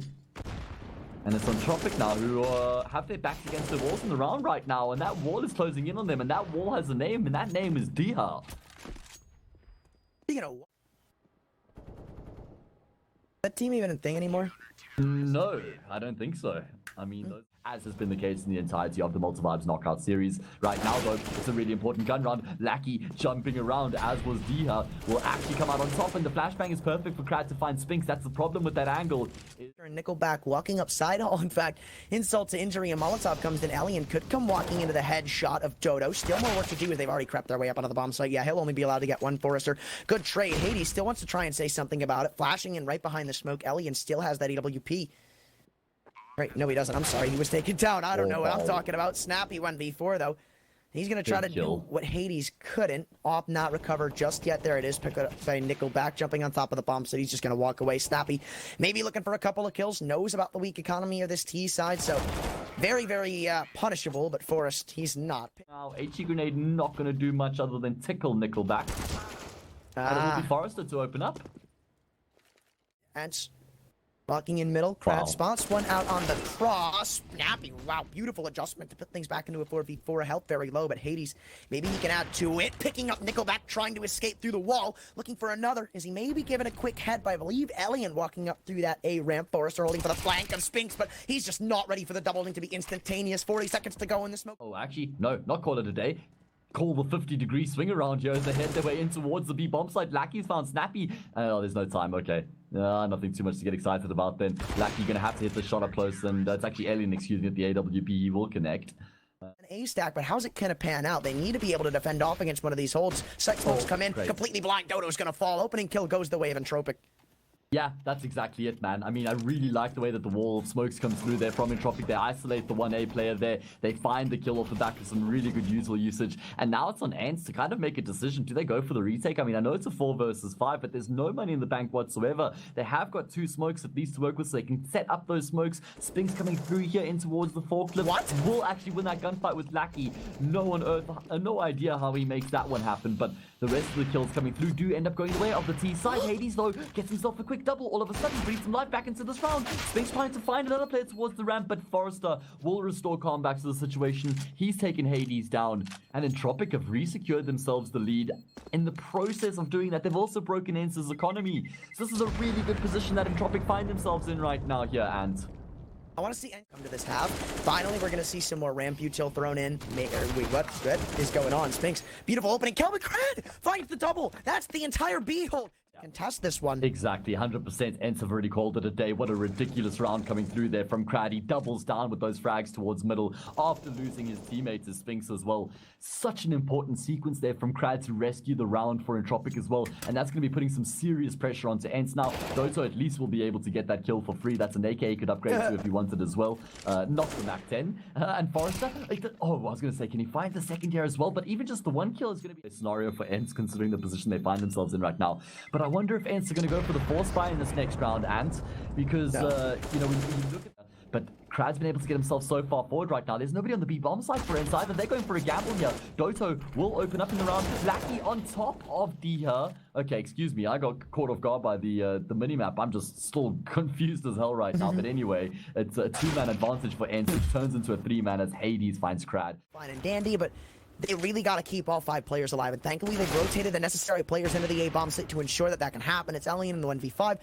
And it's Entropiq now who have their backs against the walls in the round right now. And that wall is closing in on them. And that wall has a name. And that name is dycha. You know, that team even a thing anymore? No, I don't think so. I mean, as has been the case in the entirety of the Malta Vibes knockout series. Right now, though, it's a really important gun round. Lackey jumping around, as was dycha, will actually come out on top, and the flashbang is perfect for Krad to find Spinx. That's the problem with that angle. NickelBack walking up side hall. In fact, insult to injury, and Molotov comes in. Alien could come walking into the headshot of Doto. Still more work to do as they've already crept their way up onto the bomb site. Yeah, he'll only be allowed to get 1 Forester. Good trade. Hades still wants to try and say something about it. Flashing in right behind the smoke. Alien still has that EWP. Right, no he doesn't. I'm sorry, he was taken down. I don't know what I'm talking about. Snappi 1v4 though. He's going to try to do what Hades couldn't. Op not recover just yet. There it is. Picked up by NickelBack jumping on top of the bomb, so he's just going to walk away. Snappi maybe looking for a couple of kills. Knows about the weak economy of this T side, so very, very punishable, but Forrest, he's not. Now, HE Grenade not going to do much other than tickle NickelBack. And it will be Forrester to open up. And walking in middle, Krad spots one out on the cross. Snappi, wow, beautiful adjustment to put things back into a 4v4. Health very low, but Hades, maybe he can add to it. Picking up NickelBack, trying to escape through the wall. Looking for another. Is he maybe given a quick head by, I believe, Alien walking up through that A ramp. Forrester holding for the flank of Spinx, but he's just not ready for the doubling to be instantaneous. 40 seconds to go in the smoke. Oh, actually, no, not call it a day. Call the 50-degree swing around here as they head their way in towards the B-bomb site. Lackey's found Snappi. Oh, there's no time. Okay. Nothing too much to get excited about then. Lackey going to have to hit the shot up close, and it's actually Alien, excuse me, at the AWP. He will connect. An A stack, but how's it going to pan out? They need to be able to defend off against one of these holds. Six smokes come in, completely blind. Doto's going to fall. Opening kill goes the way of Entropiq. Yeah, that's exactly it, man. I mean, I really like the way that the wall of smokes comes through there from Entropiq. They isolate the 1A player there. They find the kill off the back of some really good useful usage. And now it's on ENCE to kind of make a decision. Do they go for the retake? I mean, I know it's a 4 versus 5, but there's no money in the bank whatsoever. They have got 2 smokes at least to work with, so they can set up those smokes. Spinx coming through here in towards the forklift. What? Will actually win that gunfight with Lackey. No on earth, no idea how he makes that one happen, but the rest of the kills coming through do end up going the way of the T side. Hades, though, gets himself a quick double. All of a sudden, breathes some life back into this round. Spinx trying to find another player towards the ramp, but Forrester will restore calm back to the situation. He's taken Hades down, and Entropiq have re-secured themselves the lead. In the process of doing that, they've also broken ENCE's economy. So this is a really good position that Entropiq find themselves in right now here, and I want to see ENCE come to this half. Finally, we're going to see some more ramp util thrown in. Wait, what is going on? Spinx, beautiful opening. Kelvin Krad finds the double. That's the entire B hold. Contest this one. Exactly, 100%. ENCE have already called it a day. What a ridiculous round coming through there from Krad. He doubles down with those frags towards middle after losing his teammate to Spinx as well. Such an important sequence there from Krad to rescue the round for Entropiq as well. And that's going to be putting some serious pressure onto ENCE. Now, Doto at least will be able to get that kill for free. That's an AK he could upgrade to if he wanted as well. Not the Mac 10. And Forrester, I was going to say, can he find the second year as well? But even just the one kill is going to be a scenario for ENCE considering the position they find themselves in right now. But I wonder if ENCE are going to go for the force buy in this next round, Ant, because, you know, when you look at that, but Krad's been able to get himself so far forward right now. There's nobody on the B-bomb side for ENCE either. They're going for a gamble here. Doto will open up in the round. Lackey on top of dycha. Okay, excuse me. I got caught off guard by the minimap. I'm just still confused as hell right now. But anyway, it's a 2-man advantage for ENCE. It turns into a 3-man as Hades finds Krad. Fine and dandy, but they really got to keep all 5 players alive. And thankfully, they've rotated the necessary players into the A-bomb site to ensure that can happen. It's Elian in the 1v5.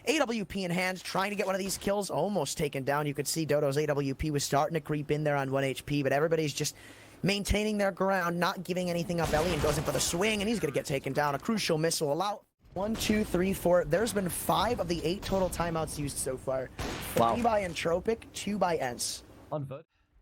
AWP in hand, trying to get one of these kills, almost taken down. You could see Doto's AWP was starting to creep in there on 1 HP, but everybody's just maintaining their ground, not giving anything up. Elian goes in for the swing, and he's going to get taken down. A crucial missile allowed. 1, 2, 3, 4. There's been 5 of the 8 total timeouts used so far. 3 by Entropiq, 2 by ENCE.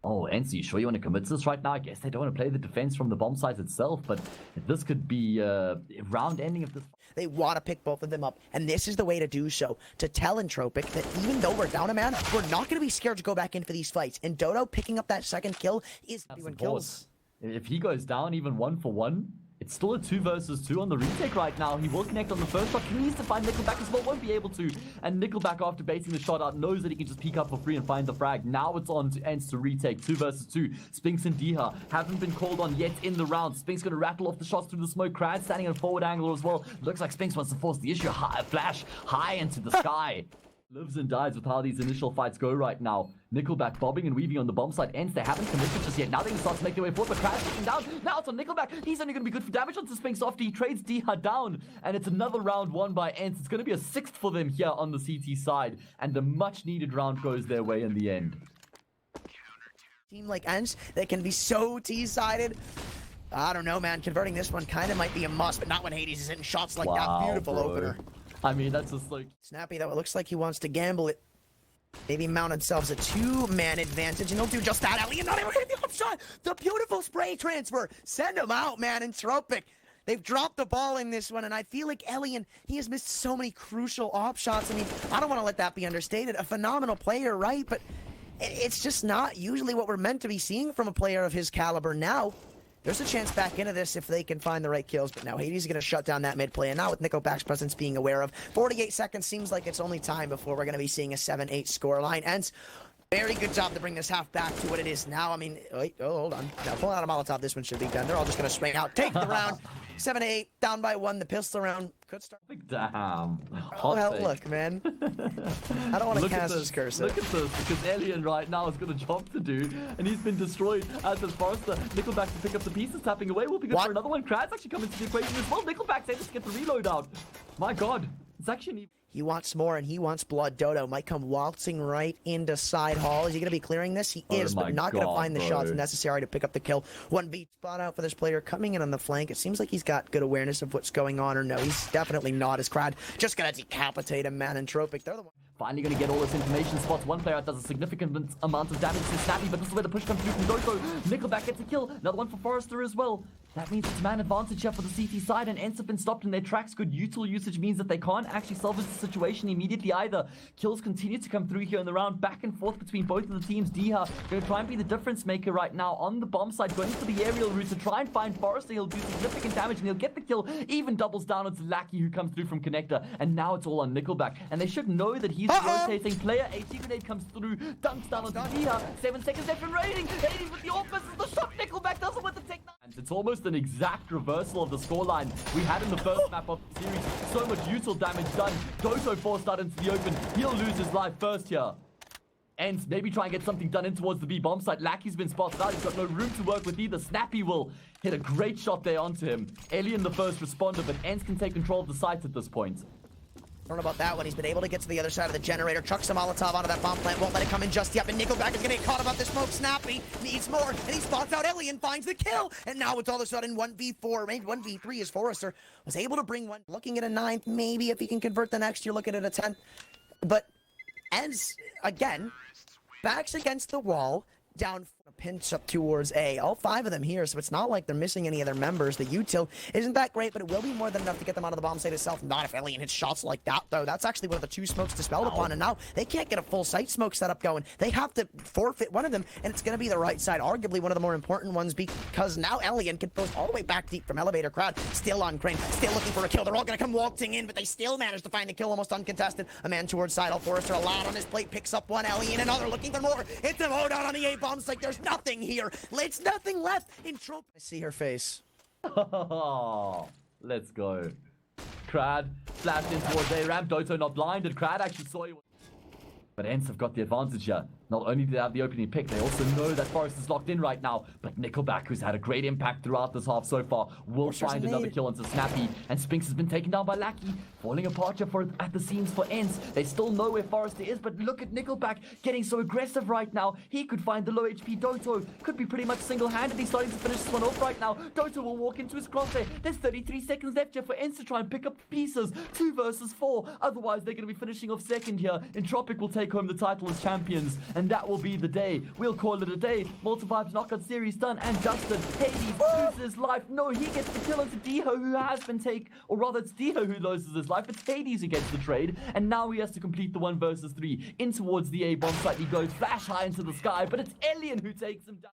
Oh, ENCE, you sure you want to commit to this right now? I guess they don't want to play the defense from the bomb site itself, but this could be a round ending of this. They want to pick both of them up, and this is the way to do so. To tell Entropiq that even though we're down a man, we're not going to be scared to go back in for these fights. And Doto picking up that second kill is doing kills. If he goes down even 1-for-1, it's still a 2 versus 2 on the retake right now. He will connect on the first shot. He needs to find NickelBack as well. Won't be able to. And NickelBack, after baiting the shot out, knows that he can just peek up for free and find the frag. Now it's on to ENCE to retake. 2 versus 2. Spinx and dycha haven't been called on yet in the round. Spinx going to rattle off the shots through the smoke. Krad standing in a forward angle as well. Looks like Spinx wants to force the issue. Flash high into the sky. Lives and dies with how these initial fights go right now. NickelBack bobbing and weaving on the bomb side. ENCE, they haven't committed just yet. Now they can start to make their way forward, but Krad taking down. Now it's on NickelBack. He's only going to be good for damage onto Spinx after he trades dycha down. And it's another round won by ENCE. It's going to be a 6th for them here on the CT side. And the much needed round goes their way in the end. Team like ENCE, they can be so T-sided. I don't know, man. Converting this one kind of might be a must, but not when Hades is hitting shots like that. Beautiful opener. I mean, that's just like... Snappi, though, it looks like he wants to gamble it. Maybe mount themselves a 2-man advantage, and he'll do just that. Elian not even hitting the upshot. The beautiful spray transfer. Send him out, man. Entropiq. They've dropped the ball in this one, and I feel like Elian, he has missed so many crucial op shots. I mean, I don't want to let that be understated. A phenomenal player, right? But it's just not usually what we're meant to be seeing from a player of his caliber now. There's a chance back into this if they can find the right kills, but now Hades is going to shut down that mid play, and now with NickelBack's presence being aware of, 48 seconds seems like it's only time before we're going to be seeing a 7-8 scoreline. ENCE, very good job to bring this half back to what it is now. I mean, wait, hold on. Now, pulling out a Molotov, this one should be done. They're all just going to swing out, take the round. 7-8, down by 1. The pistol round could start. Damn. Oh, hell, look, man. I don't want to cast this cursor. Look at this, because Elian right now has got a job to do, and he's been destroyed. As does Forrester. NickelBack to pick up the pieces, tapping away. Will be good for another one. Krad's actually coming to the equation as well. NickelBack's able to get the reload out. My God. It's actually... He wants more, and he wants blood. Doto might come waltzing right into side hall. Is he going to be clearing this? He is, but not going to find the shots necessary to pick up the kill. 1B spot out for this player coming in on the flank. It seems like he's got good awareness of what's going on, or no, he's definitely not. As Krad just going to decapitate him, man. Entropiq, they're the one. Finally going to get all this information. Spots one player out, does a significant amount of damage to Snappi, but this is where the push comes through from Doto. NickelBack gets a kill. Another one for Forrester as well. That means it's man advantage here for the CT side, and ENCE have been stopped in their tracks. Good util usage means that they can't actually salvage the situation immediately either. Kills continue to come through here in the round, back and forth between both of the teams. dycha going to try and be the difference maker right now on the bomb side, going for the aerial route to try and find Forrester. He'll do significant damage, and he'll get the kill. Even doubles down onto Lackey, who comes through from connector, and now it's all on NickelBack. And they should know that he's rotating player. AT grenade comes through, dunks down onto dycha. 7 seconds left in raiding. Hades with the offense, the shot. NickelBack does it with the tech. It's almost an exact reversal of the scoreline we had in the first map of the series. So much util damage done. Doto forced out into the open. He'll lose his life first here. ENCE maybe try and get something done in towards the B bomb site. Lackey's been spotted out. He's got no room to work with either. Snappi will hit a great shot there onto him. Elian the first responder, but ENCE can take control of the site at this point. Don't know about that one. He's been able to get to the other side of the generator, chucks a Molotov onto that bomb plant, won't let it come in just yet, but NickelBack is going to get caught about this smoke. Snappi needs more, and he spots out Ellie and finds the kill, and now it's all of a sudden 1v4, maybe 1v3 as Forrester was able to bring one, looking at a 9th, maybe if he can convert the next, you're looking at a 10th, but ENCE, again, backs against the wall, down a pinch up towards A. All 5 of them here, so it's not like they're missing any of their members. The util isn't that great, but it will be more than enough to get them out of the bomb site itself. Not if Alien hits shots like that, though. That's actually one of the 2 smokes dispelled upon, and now they can't get a full site smoke setup going. They have to forfeit one of them, and it's going to be the right side, arguably one of the more important ones, because now Alien can post all the way back deep from elevator. Krad still on crane, still looking for a kill. They're all going to come waltzing in, but they still manage to find a kill almost uncontested. A man towards side. All Forrester a lot on his plate, picks up one. Alien another, looking for more. It's a load out on the A bomb site. There's nothing here. It's nothing left. Entropiq. I see her face. Let's go. Krad flashed in towards A ramp. Doto not blinded. Krad actually saw you. But ENCE have got the advantage here. Not only do they have the opening pick, they also know that Forrest is locked in right now. But NickelBack, who's had a great impact throughout this half so far, will find another kill onto Snappi. And Spinx has been taken down by Lackey. Falling apart here at the seams for ENCE. They still know where Forrester is, but look at NickelBack getting so aggressive right now. He could find the low HP Doto. Could be pretty much single-handedly starting to finish this one off right now. Doto will walk into his crosshair. There's 33 seconds left here for ENCE to try and pick up the pieces. 2 versus 4. Otherwise, they're going to be finishing off second here. Entropiq will take home the title as champions, and that will be the day. We'll call it a day. Malta Vibes knockout series done, and Justin Hades loses his life. No, he gets the kill onto dycha, who has been or rather it's dycha who loses his life. It's Hades who gets the trade, and now he has to complete the 1 versus 3. In towards the A bomb site he goes, flash high into the sky, but it's Alien who takes him down.